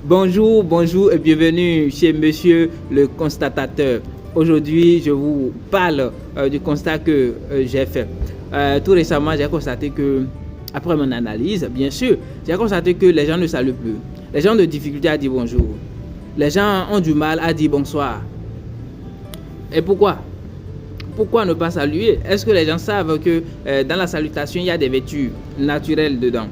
Bonjour, bonjour et bienvenue chez Monsieur le constatateur. Aujourd'hui, je vous parle du constat que j'ai fait. Tout récemment, j'ai constaté que, après mon analyse, bien sûr, j'ai constaté que les gens ne saluent plus. Les gens ont de difficultés à dire bonjour. Les gens ont du mal à dire bonsoir. Et pourquoi? Pourquoi ne pas saluer? Est-ce que les gens savent que dans la salutation, il y a des vertus naturelles dedans?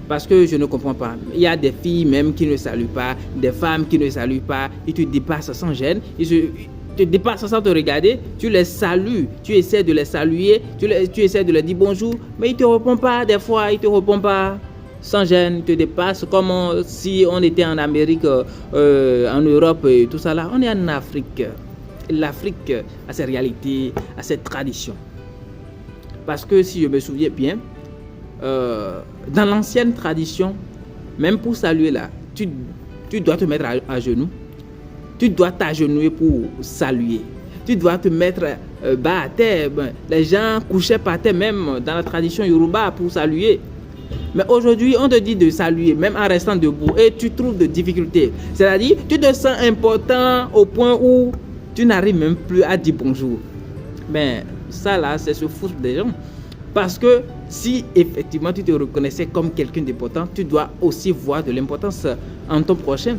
Parce que je ne comprends pas. Il y a des filles même qui ne saluent pas, des femmes qui ne saluent pas, ils te dépassent sans gêne, ils te dépassent sans te regarder, tu les salues, tu essaies de les saluer, tu essaies de leur dire bonjour, mais ils ne te répondent pas des fois, ils ne te répondent pas sans gêne, ils te dépassent comme si on était en Amérique, en Europe et tout ça là. On est en Afrique. L'Afrique a ses réalités, a ses traditions. Parce que si je me souviens bien, dans l'ancienne tradition, même pour saluer là, tu dois te mettre à genoux. Tu dois t'agenouiller pour saluer. Tu dois te mettre bas à terre. Les gens couchaient par terre même dans la tradition Yoruba pour saluer. Mais aujourd'hui, on te dit de saluer même en restant debout et tu trouves de difficultés. C'est-à-dire, tu te sens important au point où tu n'arrives même plus à dire bonjour. Mais ça là, c'est se foutre des gens. Parce que si effectivement tu te reconnaissais comme quelqu'un d'important, tu dois aussi voir de l'importance en ton prochain.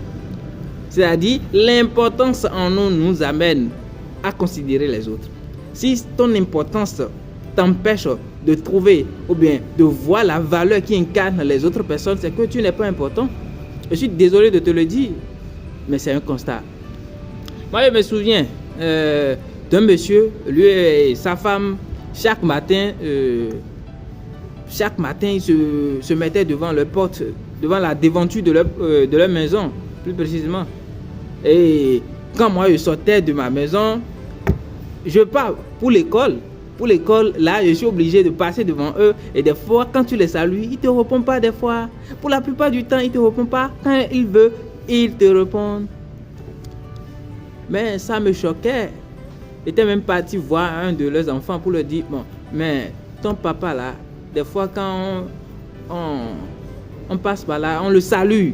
C'est-à-dire, l'importance en nous nous amène à considérer les autres. Si ton importance t'empêche de trouver ou bien de voir la valeur qui incarne les autres personnes, c'est que tu n'es pas important. Je suis désolé de te le dire, mais c'est un constat. Moi, je me souviens d'un monsieur, lui et sa femme, chaque matin, ils se mettaient devant leur porte, devant la devanture de leur maison, plus précisément. Et quand moi, je sortais de ma maison, je pars pour l'école. Pour l'école, là, je suis obligé de passer devant eux. Et des fois, quand tu les salues, ils ne te répondent pas des fois. Pour la plupart du temps, ils ne te répondent pas. Quand ils veulent, ils te répondent. Mais ça me choquait. J'étais même parti voir un de leurs enfants pour leur dire, bon, mais ton papa là, des fois quand on passe par là, on le salue,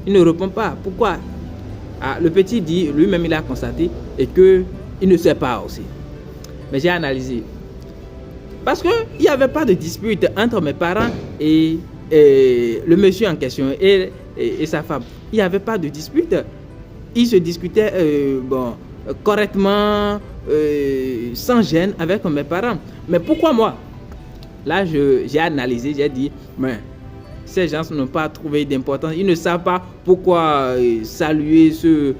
il ne répond pas. Pourquoi? Le petit dit, lui-même il a constaté et qu'il ne sait pas aussi. Mais j'ai analysé. Parce qu'il n'y avait pas de dispute entre mes parents et le monsieur en question et sa femme. Il n'y avait pas de dispute. Ils se discutaient correctement, sans gêne avec mes parents. Mais pourquoi moi? Là, j'ai analysé, j'ai dit, mais ces gens n'ont pas trouvé d'importance. Ils ne savent pas pourquoi saluer ce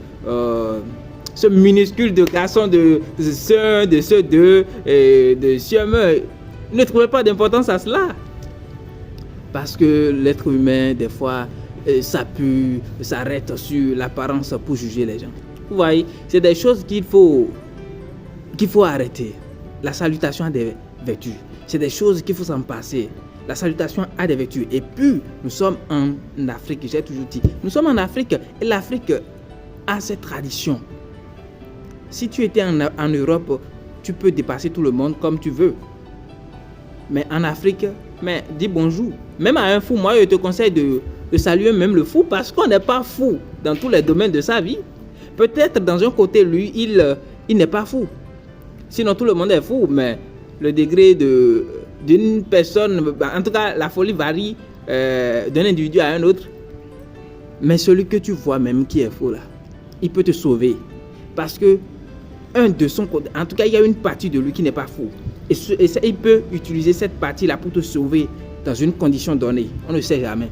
minuscule de garçon de ceux deux, de Siemeux. Ils ne trouvaient pas d'importance à cela. Parce que l'être humain, des fois, s'arrête sur l'apparence pour juger les gens. Vous voyez, c'est des choses qu'il faut arrêter. La salutation a des vertus. C'est des choses qu'il faut s'en passer. La salutation a des vertus. Et puis, nous sommes en Afrique, j'ai toujours dit. Nous sommes en Afrique et l'Afrique a cette tradition. Si tu étais en Europe, tu peux dépasser tout le monde comme tu veux. Mais en Afrique, dis bonjour. Même à un fou, moi, je te conseille de saluer même le fou parce qu'on n'est pas fou dans tous les domaines de sa vie. Peut-être dans un côté, lui, il n'est pas fou. Sinon, tout le monde est fou, mais le degré d'une personne, en tout cas, la folie varie d'un individu à un autre. Mais celui que tu vois même qui est fou là, il peut te sauver. Parce que de son côté, en tout cas, il y a une partie de lui qui n'est pas fou. Et il peut utiliser cette partie-là pour te sauver dans une condition donnée. On ne sait jamais.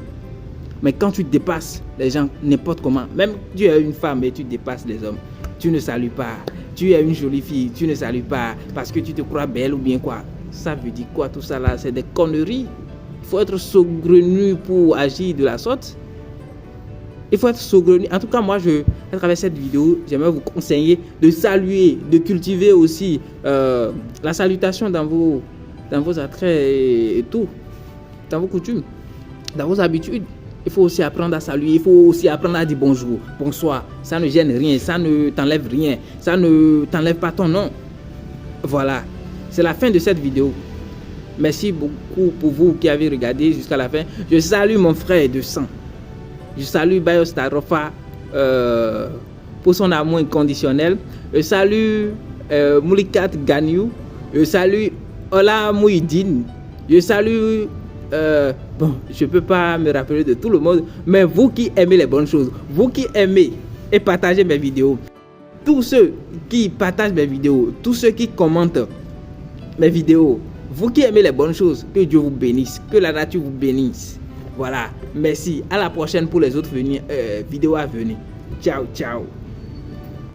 Mais quand tu dépasses les gens n'importe comment, même tu es une femme et tu dépasses les hommes, tu ne salues pas. Tu es une jolie fille, tu ne salues pas parce que tu te crois belle ou bien quoi. Ça veut dire quoi tout ça là? C'est des conneries. Il faut être saugrenu pour agir de la sorte. Il faut être saugrenu. En tout cas, moi, à travers cette vidéo, j'aimerais vous conseiller de saluer, de cultiver aussi la salutation dans vos attraits et tout, dans vos coutumes, dans vos habitudes. Il faut aussi apprendre à saluer, il faut aussi apprendre à dire bonjour, bonsoir. Ça ne gêne rien, ça ne t'enlève rien, ça ne t'enlève pas ton nom. Voilà, c'est la fin de cette vidéo. Merci beaucoup pour vous qui avez regardé jusqu'à la fin. Je salue mon frère de sang. Je salue Bayo Starofa pour son amour inconditionnel. Je salue Moulikat Ganyou. Je salue Ola Mouidine. Je salue... bon, je ne peux pas me rappeler de tout le monde, mais vous qui aimez les bonnes choses, vous qui aimez et partagez mes vidéos, tous ceux qui partagent mes vidéos, tous ceux qui commentent mes vidéos, vous qui aimez les bonnes choses, que Dieu vous bénisse, que la nature vous bénisse. Voilà, merci. À la prochaine pour les autres vidéos à venir. Ciao, ciao.